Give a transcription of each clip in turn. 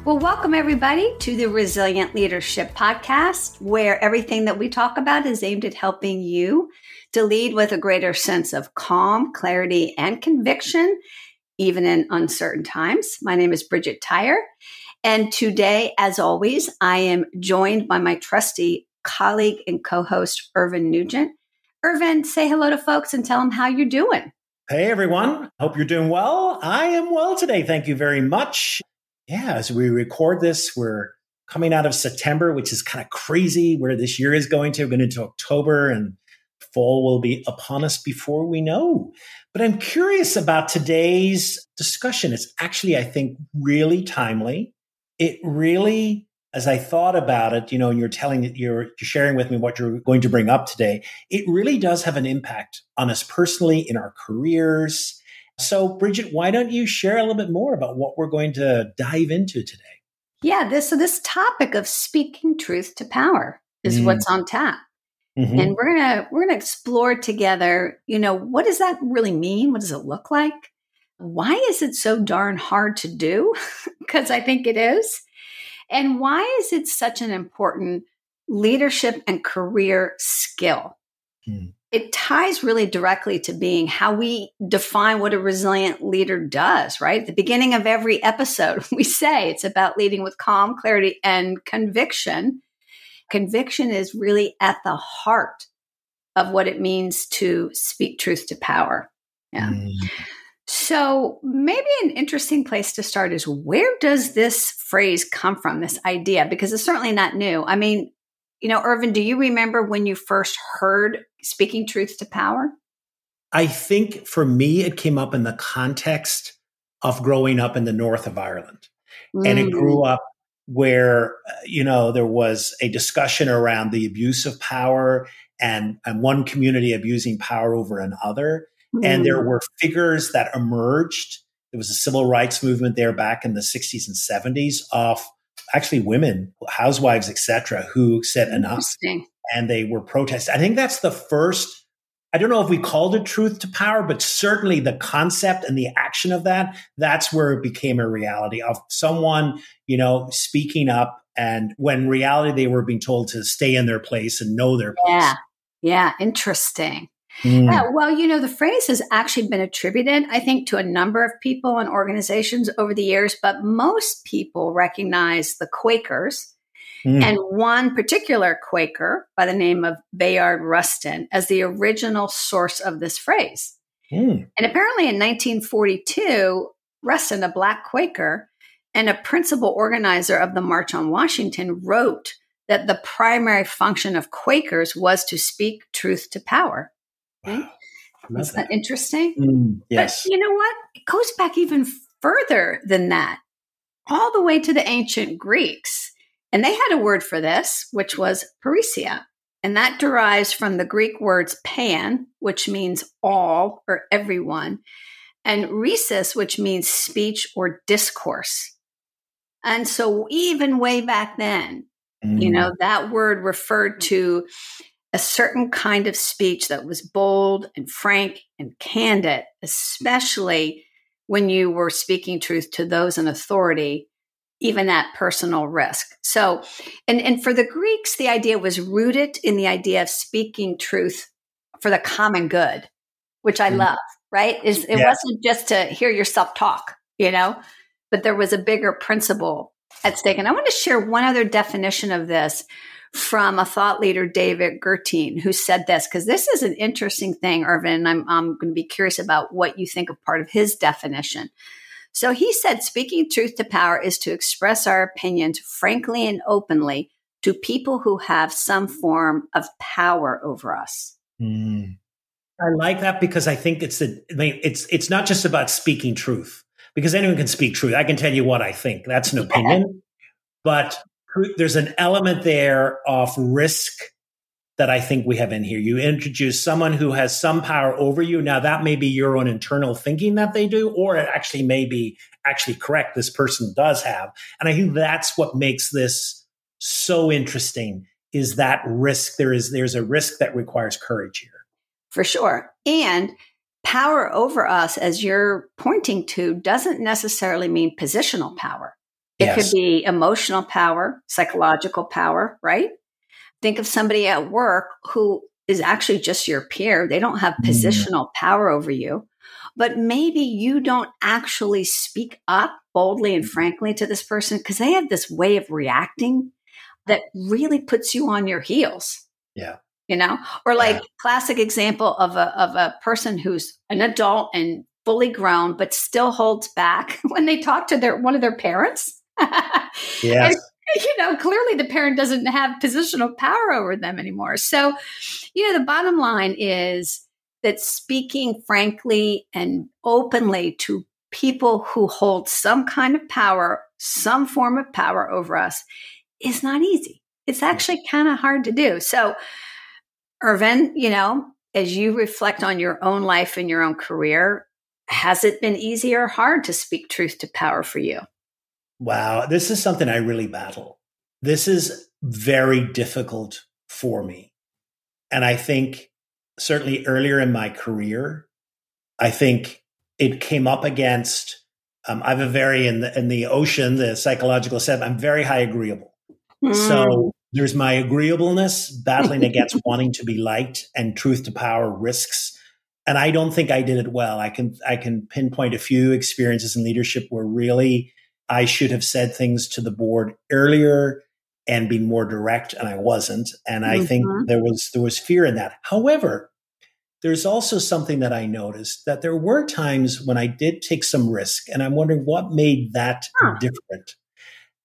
Well, welcome everybody to the Resilient Leadership Podcast, where everything that we talk about is aimed at helping you to lead with a greater sense of calm, clarity, and conviction, even in uncertain times. My name is Bridgette Tyre, and today, as always, I am joined by my trusty colleague and co-host, Irvine Nugent. Irvine, say hello to folks and tell them how you're doing. Hey, everyone. Hope you're doing well. I am well today. Thank you very much. Yeah, as we record this, we're coming out of September, which is kind of crazy where this year is going to. We're going into October and fall will be upon us before we know. But I'm curious about today's discussion. It's actually, I think, really timely. It really, as I thought about it, and you're sharing with me what you're going to bring up today, it really does have an impact on us personally in our careers. So, Bridgette, why don't you share a little bit more about what we're going to dive into today? Yeah, this topic of speaking truth to power is what's on tap. Mm-hmm. And we're gonna explore together, what does that really mean? What does it look like? Why is it so darn hard to do? Because I think it is. And why is it such an important leadership and career skill? It ties really directly to being how we define what a resilient leader does, right? At the beginning of every episode, we say it's about leading with calm, clarity, and conviction. Conviction is really at the heart of what it means to speak truth to power. Yeah. So maybe an interesting place to start is, where does this phrase come from, this idea? Because it's certainly not new. I mean, Irvine, do you remember when you first heard speaking truth to power? I think for me, it came up in the context of growing up in the north of Ireland. And it grew up where, there was a discussion around the abuse of power and one community abusing power over another. And there were figures that emerged. There was a civil rights movement there back in the 60s and 70s of actually women, housewives, etc., who said enough. And they were protesting. I think that's the first, I don't know if we called it truth to power, but certainly the concept and the action of that's where it became a reality of someone, speaking up. And when reality, they were being told to stay in their place and know their place. Yeah. Interesting. Yeah, well, the phrase has actually been attributed, I think, to a number of people and organizations over the years, but most people recognize the Quakers and one particular Quaker by the name of Bayard Rustin as the original source of this phrase. And apparently in 1942, Rustin, a Black Quaker and a principal organizer of the March on Washington, wrote that the primary function of Quakers was to speak truth to power. Wow. Isn't that interesting? Yes. But you know what? It goes back even further than that, all the way to the ancient Greeks. And they had a word for this, which was parrhesia. And that derives from the Greek words pan, which means all or everyone, and rhesis, which means speech or discourse. And so even way back then, that word referred to a certain kind of speech that was bold and frank and candid, especially when you were speaking truth to those in authority, even at personal risk. So, and for the Greeks, the idea was rooted in the idea of speaking truth for the common good, which I love, right? It wasn't just to hear yourself talk, but there was a bigger principle at stake. And I want to share one other definition of this from a thought leader, David Gertine, who said this, because this is an interesting thing, Irvine, and I'm going to be curious about what you think of part of his definition. So he said, speaking truth to power is to express our opinions frankly and openly to people who have some form of power over us. I like that because I think it's not just about speaking truth, because anyone can speak truth. I can tell you what I think. That's an opinion. But there's an element there of risk that I think we have in here. You introduce someone who has some power over you. Now, that may be your own internal thinking that they do, or it actually may be actually correct. This person does have. And I think that's what makes this so interesting, is that risk. There's a risk that requires courage here. For sure. And power over us, as you're pointing to, doesn't necessarily mean positional power. It could Yes. be emotional power, psychological power, right? Think of somebody at work who is actually just your peer. They don't have Mm. positional power over you, but maybe you don't actually speak up boldly and frankly to this person because they have this way of reacting that really puts you on your heels, Yeah. or Yeah. like classic example of a person who's an adult and fully grown, but still holds back when they talk to one of their parents. Yes. And clearly the parent doesn't have positional power over them anymore. So, the bottom line is that speaking frankly and openly to people who hold some kind of power, some form of power over us is not easy. It's actually kind of hard to do. So, Irvin, as you reflect on your own life and your own career, has it been easy or hard to speak truth to power for you? Wow. This is something I really battle. This is very difficult for me. And I think certainly earlier in my career, I think it came up against, I have a very, in the ocean, the psychological set, I'm very high agreeable. So there's my agreeableness battling against wanting to be liked and truth to power risks. And I don't think I did it well. I can pinpoint a few experiences in leadership where really I should have said things to the board earlier and been more direct, and I wasn't. And I think there was fear in that. However, there's also something that I noticed, that there were times when I did take some risk, and I'm wondering what made that different.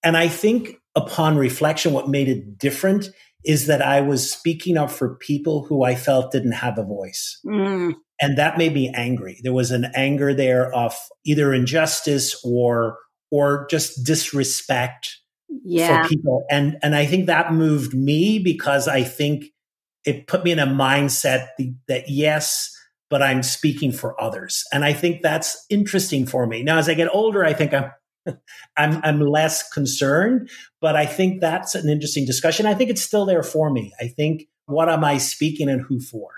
And I think upon reflection, what made it different is that I was speaking up for people who I felt didn't have a voice. And that made me angry. There was an anger there of either injustice or just disrespect for people. And I think that moved me, because I think it put me in a mindset that yes, but I'm speaking for others. And I think that's interesting for me. Now, as I get older, I think I'm less concerned, but I think that's an interesting discussion. I think it's still there for me. I think, what am I speaking and who for?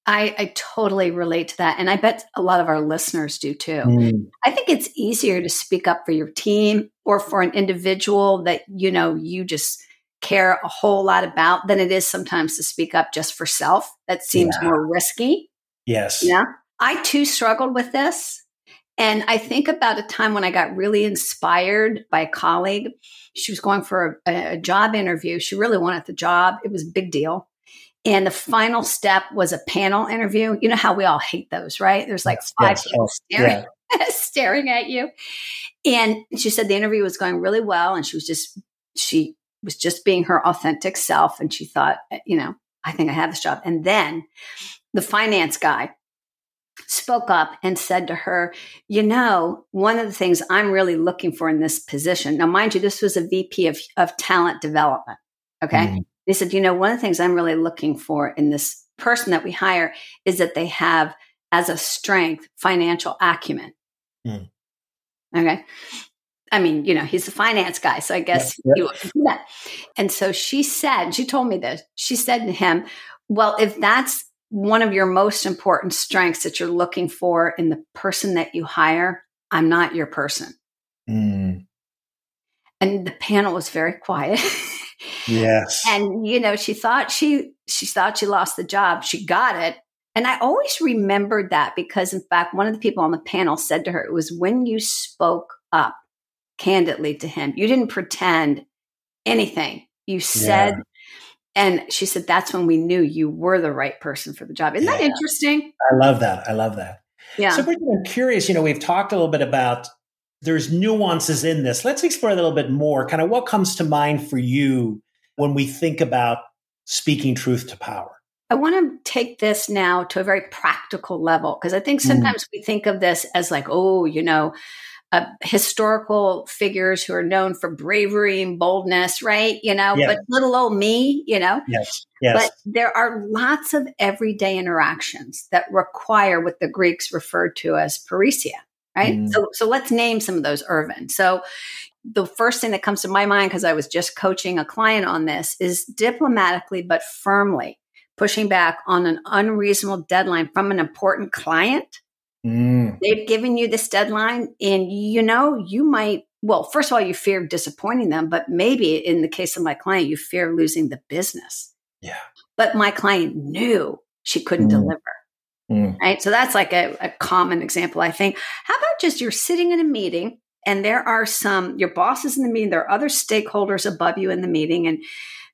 I totally relate to that. And I bet a lot of our listeners do too. I think it's easier to speak up for your team or for an individual that, you just care a whole lot about than it is sometimes to speak up just for self. That seems more risky. Yes. Yeah. I too struggled with this. And I think about a time when I got really inspired by a colleague. She was going for a job interview. She really wanted the job. It was a big deal. And the final step was a panel interview. You know how we all hate those, right? There's like five people staring at you. And she said the interview was going really well. And she was just being her authentic self. And she thought, I think I have this job. And then the finance guy spoke up and said to her, one of the things I'm really looking for in this position. Now, mind you, this was a VP of talent development. Okay. They said, one of the things I'm really looking for in this person that we hire is that they have as a strength financial acumen. Okay. I mean, he's the finance guy. So I guess you would do that. And so she told me this. She said to him, well, if that's one of your most important strengths that you're looking for in the person that you hire, I'm not your person. And the panel was very quiet. Yes. And, she thought she lost the job. She got it. And I always remembered that because, in fact, one of the people on the panel said to her, it was when you spoke up candidly to him. You didn't pretend anything. You said, and she said, that's when we knew you were the right person for the job. Isn't that interesting? I love that. Yeah. So, Bridgette, I'm curious, we've talked a little bit about there's nuances in this. Let's explore a little bit more. Kind of what comes to mind for you when we think about speaking truth to power? I want to take this now to a very practical level, because I think sometimes we think of this as like, historical figures who are known for bravery and boldness, right? But little old me, Yes. But there are lots of everyday interactions that require what the Greeks referred to as parousia, right? So let's name some of those, Irvin. So the first thing that comes to my mind, because I was just coaching a client on this, is diplomatically but firmly pushing back on an unreasonable deadline from an important client. They've given you this deadline and, you might well, first of all, you fear disappointing them, but maybe in the case of my client, you fear losing the business. Yeah. But my client knew she couldn't deliver. Right. So that's like a common example, I think. How about just you're sitting in a meeting and there are your bosses in the meeting, there are other stakeholders above you in the meeting, and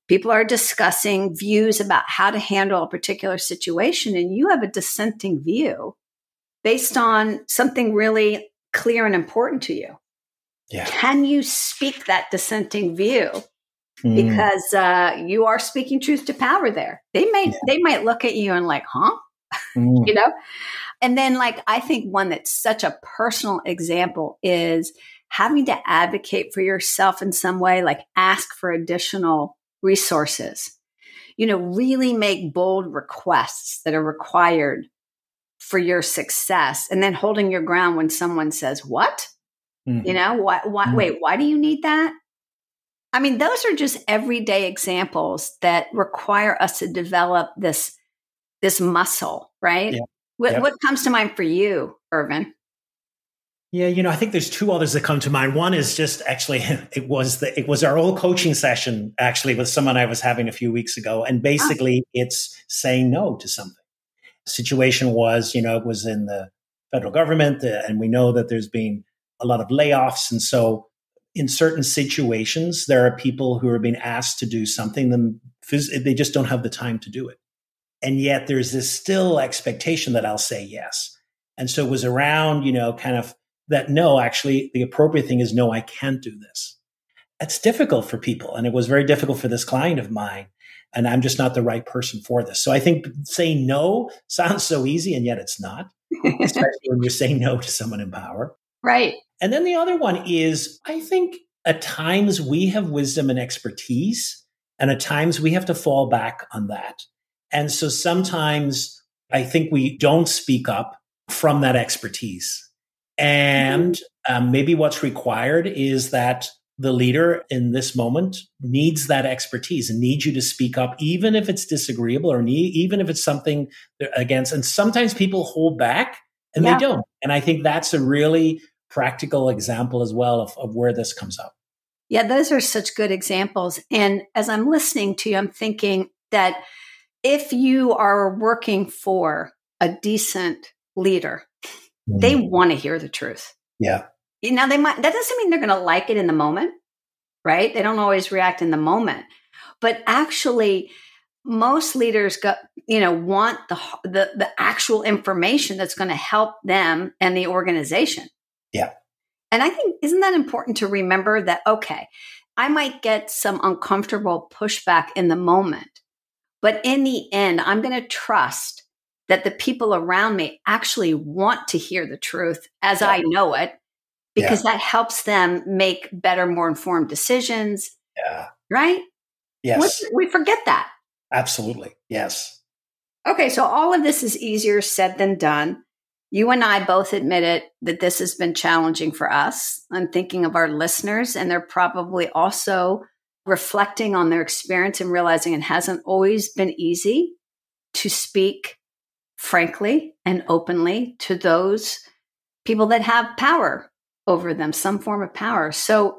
people are discussing views about how to handle a particular situation, and you have a dissenting view based on something really clear and important to you. Yeah. Can you speak that dissenting view? Because you are speaking truth to power there. They might look at you and like, huh? You know? And then I think one that's such a personal example is having to advocate for yourself in some way, like ask for additional resources, really make bold requests that are required for your success, and then holding your ground when someone says, what? Wait, why do you need that? I mean, those are just everyday examples that require us to develop this muscle, right? Yeah. What comes to mind for you, Irvin? Yeah, I think there's two others that come to mind. One is just actually, it was our old coaching session actually with someone I was having a few weeks ago. And basically it's saying no to something. The situation was, it was in the federal government, and we know that there's been a lot of layoffs. And so in certain situations, there are people who are being asked to do something, then they just don't have the time to do it. And yet there's this still expectation that I'll say yes. And so it was around, kind of that, no, actually the appropriate thing is, no, I can't do this. It's difficult for people. And it was very difficult for this client of mine. And I'm just not the right person for this. So I think saying no sounds so easy, and yet it's not, especially when you're saying no to someone in power. Right. And then the other one is, I think at times we have wisdom and expertise, and at times we have to fall back on that. And so sometimes I think we don't speak up from that expertise. And maybe what's required is that the leader in this moment needs that expertise and needs you to speak up, even if it's disagreeable or even if it's something against. And sometimes people hold back and they don't. And I think that's a really practical example as well of where this comes up. Yeah, those are such good examples. And as I'm listening to you, I'm thinking that if you are working for a decent leader, they want to hear the truth. Yeah. Now that doesn't mean they're going to like it in the moment, right? They don't always react in the moment, but actually most leaders want the actual information that's going to help them and the organization. Yeah. And I think, isn't that important to remember that, okay, I might get some uncomfortable pushback in the moment, but in the end, I'm going to trust that the people around me actually want to hear the truth as I know it, because that helps them make better, more informed decisions. Yeah. Right? Yes. We forget that. Absolutely. Yes. Okay. So all of this is easier said than done. You and I both admitted that this has been challenging for us. I'm thinking of our listeners, and they're probably also reflecting on their experience and realizing it hasn't always been easy to speak frankly and openly to those people that have power over them, some form of power. So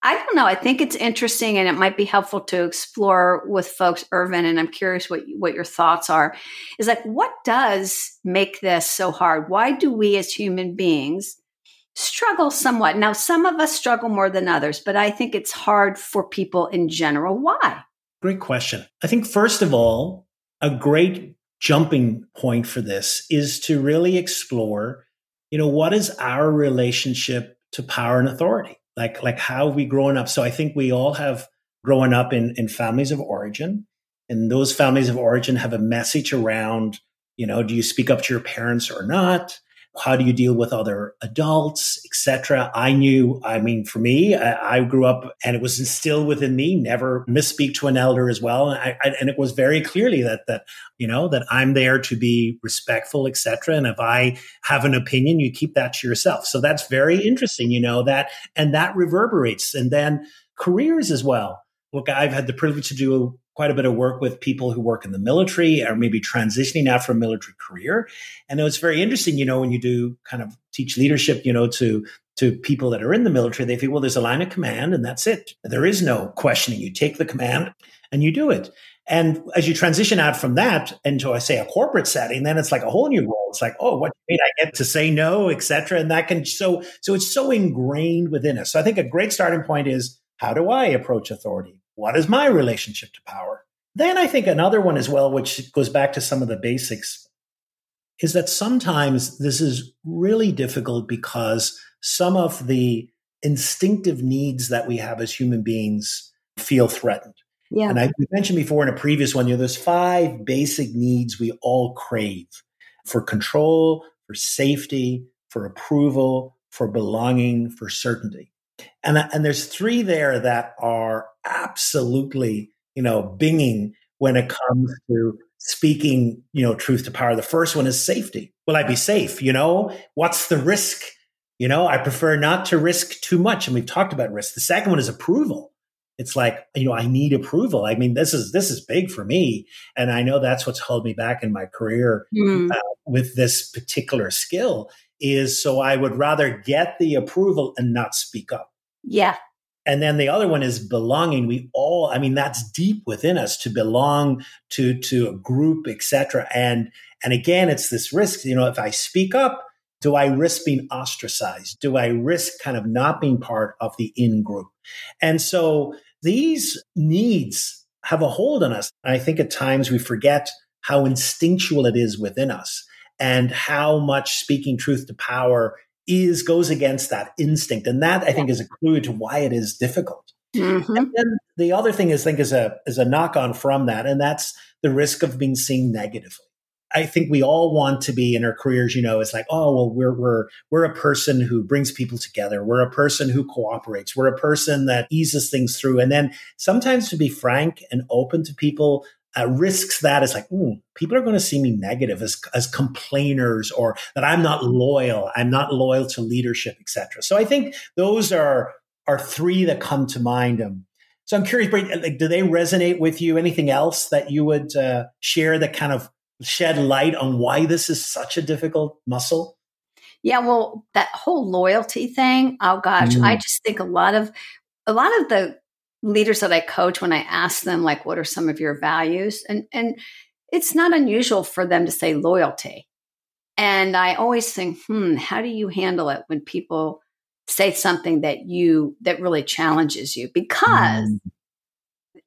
I don't know. I think it's interesting, and it might be helpful to explore with folks, Irvin, and I'm curious what your thoughts are, is like, what does make this so hard? Why do we as human beings struggle somewhat? Now, some of us struggle more than others, but I think it's hard for people in general. Why? Great question. I think, first of all, a great jumping point for this is to really explore, what is our relationship to power and authority? Like how have we grown up? So I think we all have grown up in families of origin, and those families of origin have a message around, do you speak up to your parents or not? How do you deal with other adults, etc.? For me, I grew up and it was instilled within me, never misspeak to an elder as well. And it was very clearly that I'm there to be respectful, etc. And if I have an opinion, you keep that to yourself. So that's very interesting, and that reverberates. And then careers as well. look, I've had the privilege to do quite a bit of work with people who work in the military or maybe transitioning after a military career. And it was very interesting, when you do kind of teach leadership, to people that are in the military, they think, well, there's a line of command and that's it. There is no questioning. You take the command and you do it. And as you transition out from that into, I say, a corporate setting, then it's like a whole new role. It's like, oh, what do you mean I get to say no, et cetera? And that can, so it's so ingrained within us. So I think a great starting point is, how do I approach authority? What is my relationship to power? Then I think another one as well, which goes back to some of the basics, is that sometimes this is really difficult because some of the instinctive needs that we have as human beings feel threatened. Yeah. And we mentioned before in a previous one, there's 5 basic needs we all crave: for control, for safety, for approval, for belonging, for certainty. And there's 3 there that are absolutely, binging when it comes to speaking, truth to power. The first one is safety. Will I be safe? What's the risk? I prefer not to risk too much. And we've talked about risk. The second one is approval. It's like, I need approval. I mean, this is big for me. And I know that's what's held me back in my career with this particular skill is, so I would rather get the approval and not speak up. Yeah. And then the other one is belonging. That's deep within us to belong to a group, et cetera. And again, it's this risk, if I speak up, do I risk being ostracized? Do I risk kind of not being part of the in-group? And so these needs have a hold on us. I think at times we forget how instinctual it is within us and how much speaking truth to power goes against that instinct. And that, I think, is a clue to why it is difficult. Mm-hmm. And then the other thing is a knock-on from that, and that's the risk of being seen negatively. I think we all want to be in our careers, it's like, oh, well, we're a person who brings people together. We're a person who cooperates. We're a person that eases things through. And then sometimes, to be frank and open to people, risks that as like, people are going to see me negative as complainers, or that I'm not loyal to leadership, et cetera. So I think those are 3 that come to mind. So I'm curious, like, do they resonate with you? Anything else that you would share that kind of shed light on why this is such a difficult muscle? Yeah, well, that whole loyalty thing, oh gosh, I just think a lot of the leaders that I coach, when I ask them, like, what are some of your values? And it's not unusual for them to say loyalty. And I always think, how do you handle it when people say something that really challenges you? Because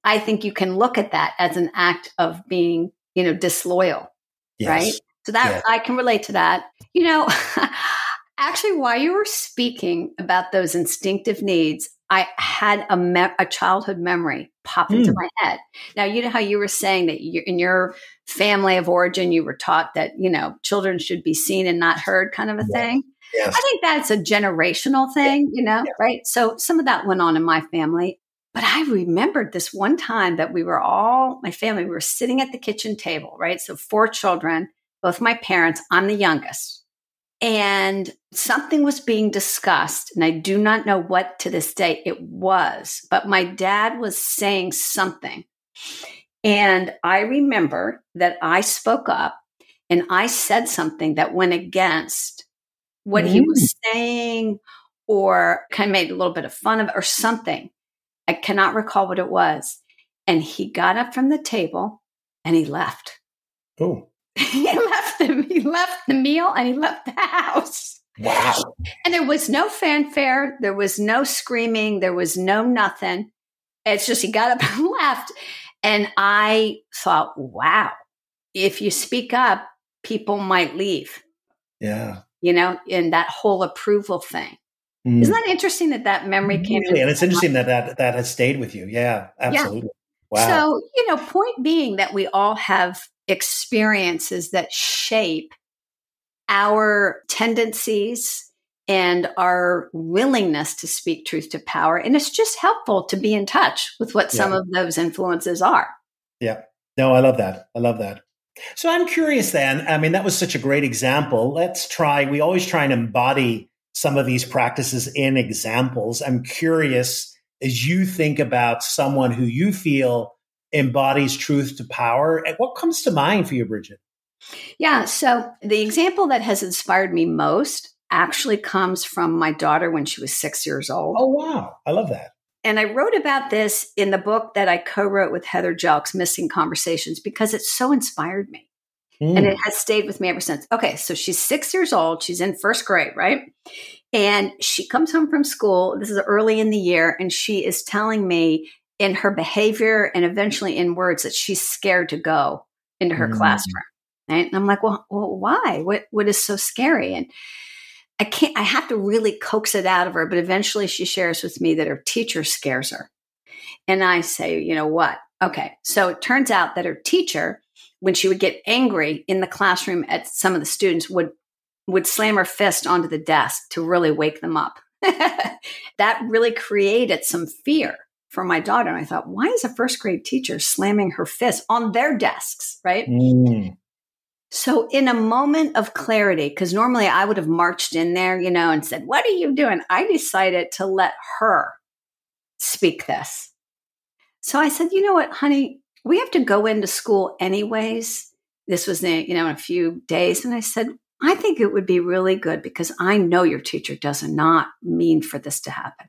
I think you can look at that as an act of being, disloyal, yes. Right? So that I can relate to that. Actually, while you were speaking about those instinctive needs, I had a childhood memory pop into my head. Now, you know how you were saying that in your family of origin, you were taught that, children should be seen and not heard, kind of a thing. Yes. I think that's a generational thing, right? So some of that went on in my family. But I remembered this one time that my family, we were sitting at the kitchen table, right? So 4 children, both my parents, I'm the youngest. And something was being discussed, and I do not know what to this day it was, but my dad was saying something. And I remember that I spoke up and I said something that went against what he was saying, or kind of made a little bit of fun of it or something. I cannot recall what it was. And he got up from the table and he left. Oh. He left the meal and he left the house. Wow. And there was no fanfare. There was no screaming. There was no nothing. It's just he got up and left. And I thought, wow, if you speak up, people might leave. Yeah. In that whole approval thing. Isn't that interesting that memory came in? And it's interesting that has stayed with you. Yeah, absolutely. Yeah. Wow. So, point being that we all have experiences that shape our tendencies and our willingness to speak truth to power. And it's just helpful to be in touch with what some of those influences are. Yeah. No, I love that. So I'm curious then, that was such a great example. We always try and embody some of these practices in examples. I'm curious, as you think about someone who you feel embodies truth to power? And what comes to mind for you, Bridgette? Yeah. So the example that has inspired me most actually comes from my daughter when she was 6 years old. Oh, wow. I love that. And I wrote about this in the book that I co-wrote with Heather Jelks, Missing Conversations, because it so inspired me. And it has stayed with me ever since. Okay, so she's 6 years old. She's in first grade, right? And she comes home from school. This is early in the year. And she is telling me in her behavior and eventually in words that she's scared to go into her classroom. Right? And I'm like, well, why? What is so scary? And I have to really coax it out of her. But eventually she shares with me that her teacher scares her. And I say, you know what? Okay. So it turns out that her teacher, when she would get angry in the classroom at some of the students, would slam her fist onto the desk to really wake them up. That really created some fear for my daughter. And I thought, why is a first grade teacher slamming her fist on their desks, right? So in a moment of clarity, because normally I would have marched in there, and said, what are you doing? I decided to let her speak this. So I said, you know what, honey, we have to go into school anyways. This was in a few days. And I said, I think it would be really good because I know your teacher does not mean for this to happen.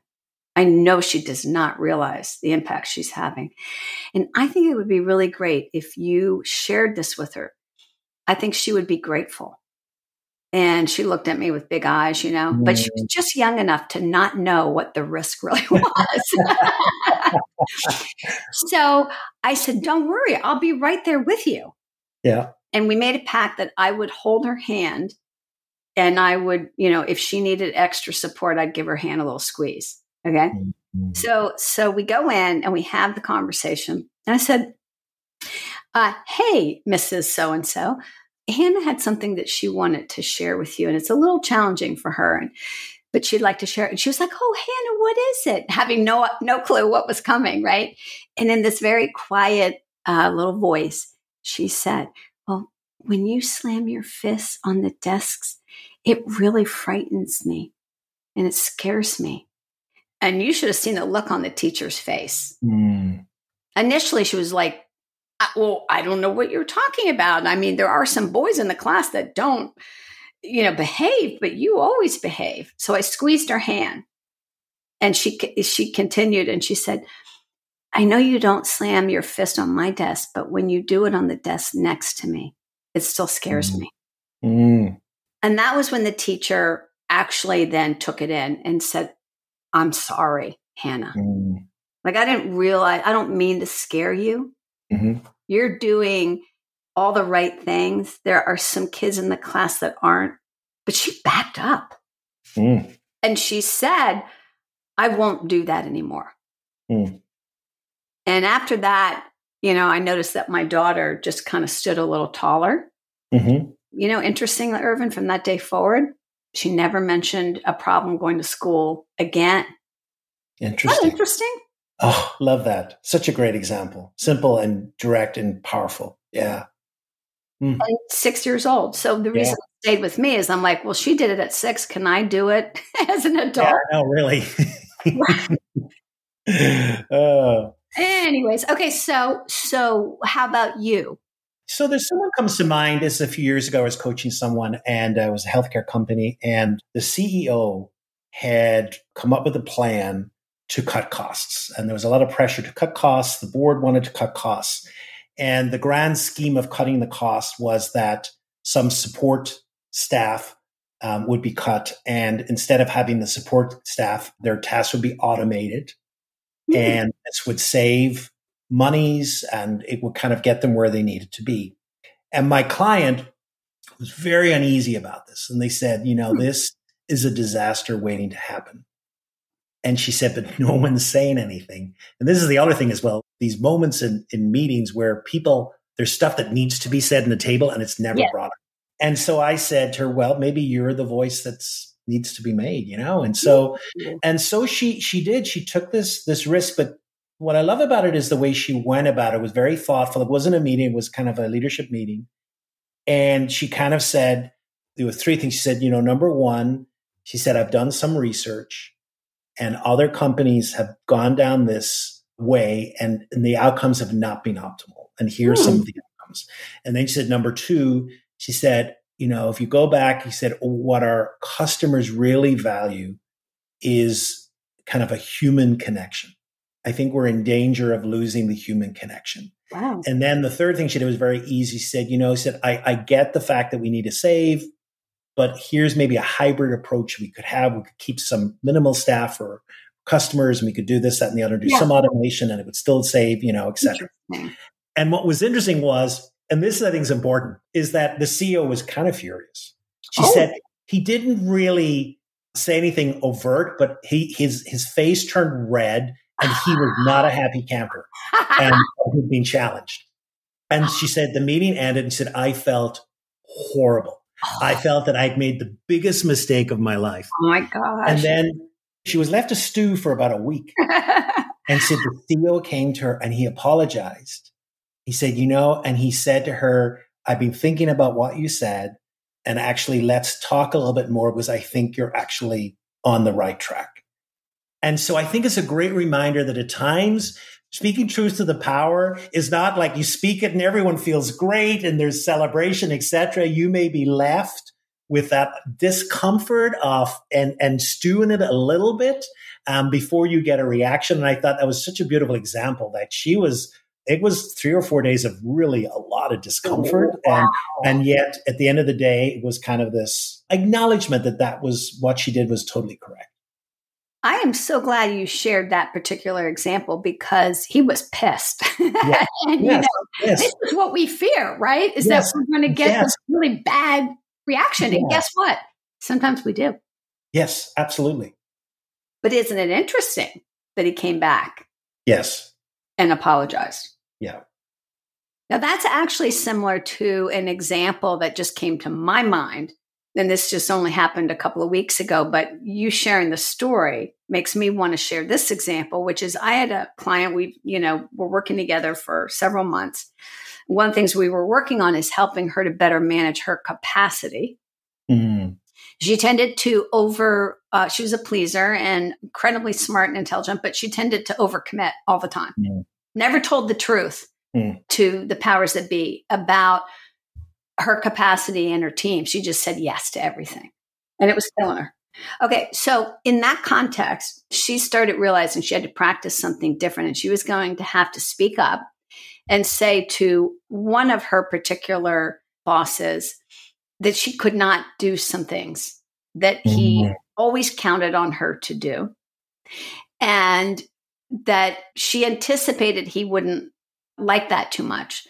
I know she does not realize the impact she's having. And I think it would be really great if you shared this with her. I think she would be grateful. And she looked at me with big eyes, but she was just young enough to not know what the risk really was. So I said, don't worry, I'll be right there with you. Yeah. And we made a pact that I would hold her hand and I would, if she needed extra support, I'd give her hand a little squeeze. Okay. So we go in and we have the conversation. And I said, hey, Mrs. So-and-so, Hannah had something that she wanted to share with you. And it's a little challenging for her. But she'd like to share it. And she was like, oh, Hannah, what is it? Having no clue what was coming, right? And in this very quiet little voice, she said, well, when you slam your fists on the desks, it really frightens me and it scares me. And you should have seen the look on the teacher's face. Initially, she was like, well, I don't know what you're talking about. I mean, there are some boys in the class that don't, behave, but you always behave. So I squeezed her hand and she continued and she said, I know you don't slam your fist on my desk, but when you do it on the desk next to me, it still scares me. And that was when the teacher actually then took it in and said, I'm sorry, Hannah. Like, I didn't realize, I don't mean to scare you. You're doing all the right things. There are some kids in the class that aren't, but she backed up. And she said, I won't do that anymore. And after that, I noticed that my daughter just kind of stood a little taller. Interestingly, Irvine, from that day forward, she never mentioned a problem going to school again. Interesting. Oh, love that. Such a great example. Simple and direct and powerful. Yeah. And 6 years old. So the reason it stayed with me is I'm like, well, she did it at 6. Can I do it as an adult? Yeah, no, really. Anyways, okay. So how about you? So there's someone comes to mind. This is a few years ago. I was coaching someone and it was a healthcare company and the CEO had come up with a plan to cut costs. And there was a lot of pressure to cut costs. The board wanted to cut costs. And the grand scheme of cutting the cost was that some support staff would be cut. And instead of having the support staff, their tasks would be automated. And this would save monies and it would kind of get them where they needed to be. And my client was very uneasy about this. And they said, this is a disaster waiting to happen. And she said, but no one's saying anything. And this is the other thing as well. These moments in meetings where there's stuff that needs to be said in the table and it's never brought up. And so I said to her, well, maybe you're the voice that needs to be made, And so she did. She took this risk. But what I love about it is the way she went about it was very thoughtful. It wasn't a meeting. It was kind of a leadership meeting. And she kind of said, there were 3 things. She said, number one, she said, I've done some research. and other companies have gone down this way and the outcomes have not been optimal. And here's some of the outcomes. And then she said, number two, she said, if you go back, he said, what our customers really value is kind of a human connection. I think we're in danger of losing the human connection. Wow. And then the third thing she did was very easy. She said, I get the fact that we need to save, but here's maybe a hybrid approach we could have. We could keep some minimal staff for customers, and we could do this, that, and the other, do some automation, and it would still save, et cetera. And what was interesting was, and this I think is important, is that the CEO was kind of furious. She said he didn't really say anything overt, but his face turned red, and he was not a happy camper, and he'd been challenged. And she said the meeting ended, and she said, I felt horrible. I felt that I'd made the biggest mistake of my life. Oh my gosh. And then she was left to stew for about a week. And said the CEO came to her and he apologized. He said, and he said to her, I've been thinking about what you said, and actually let's talk a little bit more because I think you're actually on the right track. And so I think it's a great reminder that at times speaking truth to the power is not like you speak it and everyone feels great and there's celebration, etc. You may be left with that discomfort of and stew in it a little bit before you get a reaction. And I thought that was such a beautiful example that it was 3 or 4 days of really a lot of discomfort. And yet at the end of the day, it was kind of this acknowledgement that was what she did was totally correct. I am so glad you shared that particular example because he was pissed. Yeah. And this is what we fear, right? Is that we're going to get this really bad reaction. And guess what? Sometimes we do. Yes, absolutely. But isn't it interesting that he came back? Yes. And apologized. Yeah. Now that's actually similar to an example that just came to my mind. And this just only happened a couple of weeks ago, but you sharing the story makes me want to share this example, which is I had a client, we're working together for several months. One of the things we were working on is helping her to better manage her capacity. Mm-hmm. She tended to she was a pleaser and incredibly smart and intelligent, but she tended to overcommit all the time. Mm-hmm. Never told the truth to the powers that be about her capacity and her team. She just said yes to everything. And it was killing her. Okay. So in that context, she started realizing she had to practice something different. And she was going to have to speak up and say to one of her particular bosses that she could not do some things that he always counted on her to do. And that she anticipated he wouldn't like that too much.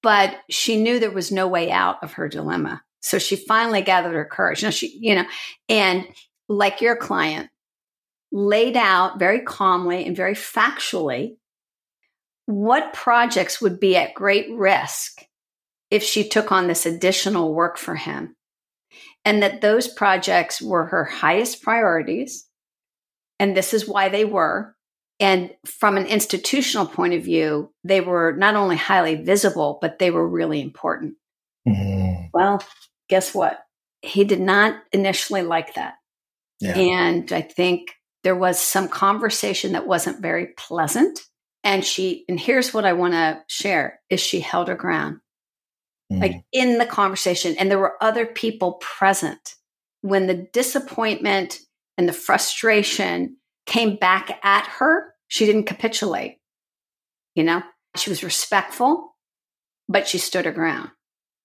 But she knew there was no way out of her dilemma. So she finally gathered her courage. And like your client, laid out very calmly and very factually what projects would be at great risk if she took on this additional work for him. And that those projects were her highest priorities. And this is why they were. And from an institutional point of view, they were not only highly visible, but they were really important. Mm-hmm. Well, guess what? He did not initially like that. Yeah. And I think there was some conversation that wasn't very pleasant. And here's what I want to share, is she held her ground. Mm-hmm. Like in the conversation. And there were other people present when the disappointment and the frustration came back at her. She didn't capitulate. She was respectful, but she stood her ground.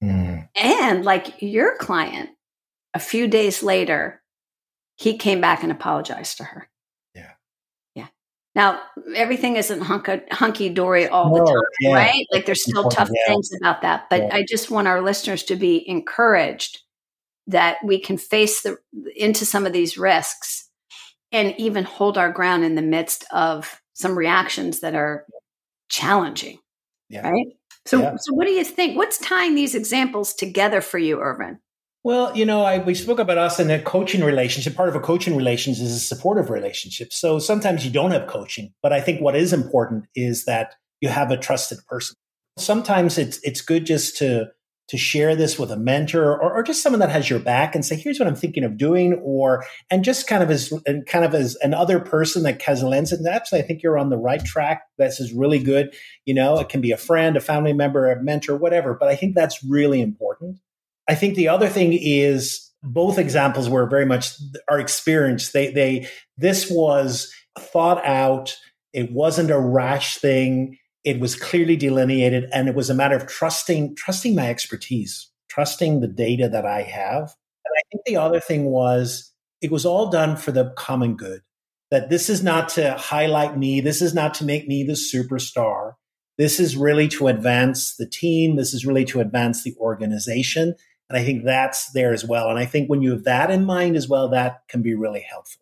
Mm. And like your client, a few days later, he came back and apologized to her. Yeah. Yeah. Now, everything isn't hunky-dory all the time, right? Like there's still tough things about that. But I just want our listeners to be encouraged that we can face into some of these risks and even hold our ground in the midst of some reactions that are challenging, right? So what do you think? What's tying these examples together for you, Irvine? Well, we spoke about us in a coaching relationship. Part of a coaching relationship is a supportive relationship. So sometimes you don't have coaching, but I think what is important is that you have a trusted person. Sometimes it's good just to to share this with a mentor or just someone that has your back and say, here's what I'm thinking of doing, and just kind of as another person that has a lens. And actually, I think you're on the right track. This is really good. It can be a friend, a family member, a mentor, whatever. But I think that's really important. I think the other thing is both examples were very much our experience. This was thought out. It wasn't a rash thing. It was clearly delineated, and it was a matter of trusting my expertise, trusting the data that I have. And I think the other thing was it was all done for the common good, that this is not to highlight me. This is not to make me the superstar. This is really to advance the team. This is really to advance the organization. And I think that's there as well. And I think when you have that in mind as well, that can be really helpful.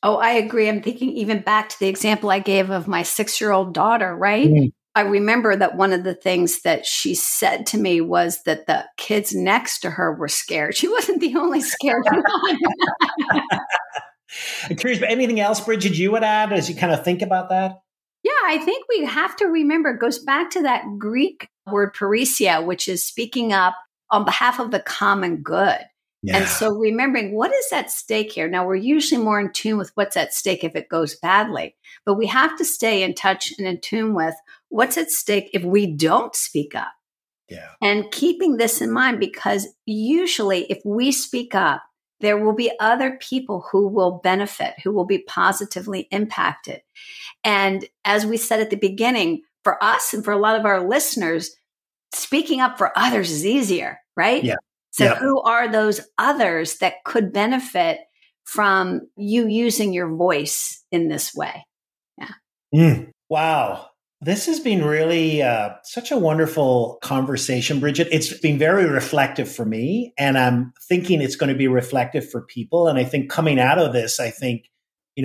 Oh, I agree. I'm thinking even back to the example I gave of my 6-year-old daughter, right? I remember that one of the things that she said to me was that the kids next to her were scared. She wasn't the only scared one. I'm curious, but anything else, Bridget, you would add as you kind of think about that? Yeah, I think we have to remember, it goes back to that Greek word parrhesia, which is speaking up on behalf of the common good. Yeah. And so remembering what is at stake here. Now, we're usually more in tune with what's at stake if it goes badly, but we have to stay in touch and in tune with what's at stake if we don't speak up. Yeah. And keeping this in mind, because usually if we speak up, there will be other people who will benefit, who will be positively impacted. And as we said at the beginning, for us and for a lot of our listeners, speaking up for others is easier, right? Yeah. So who are those others that could benefit from you using your voice in this way? Yeah. Wow. This has been really such a wonderful conversation, Bridget. It's been very reflective for me, and I'm thinking it's going to be reflective for people. And I think coming out of this,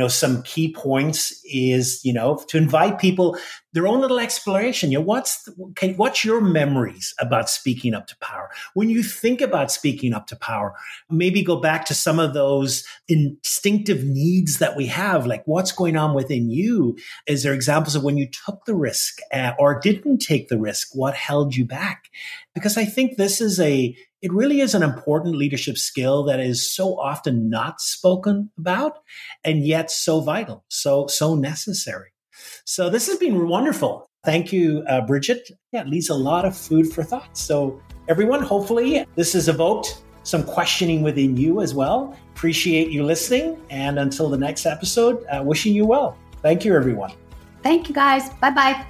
some key points is, to invite people their own little exploration. What's your memories about speaking up to power? When you think about speaking up to power, maybe go back to some of those instinctive needs that we have, like what's going on within you. Is there examples of when you took the risk or didn't take the risk? What held you back? Because I think it really is an important leadership skill that is so often not spoken about and yet so vital, so necessary. So this has been wonderful. Thank you, Bridget. Yeah, it leaves a lot of food for thought. So everyone, hopefully this has evoked some questioning within you as well. Appreciate you listening. And until the next episode, wishing you well. Thank you, everyone. Thank you, guys. Bye-bye.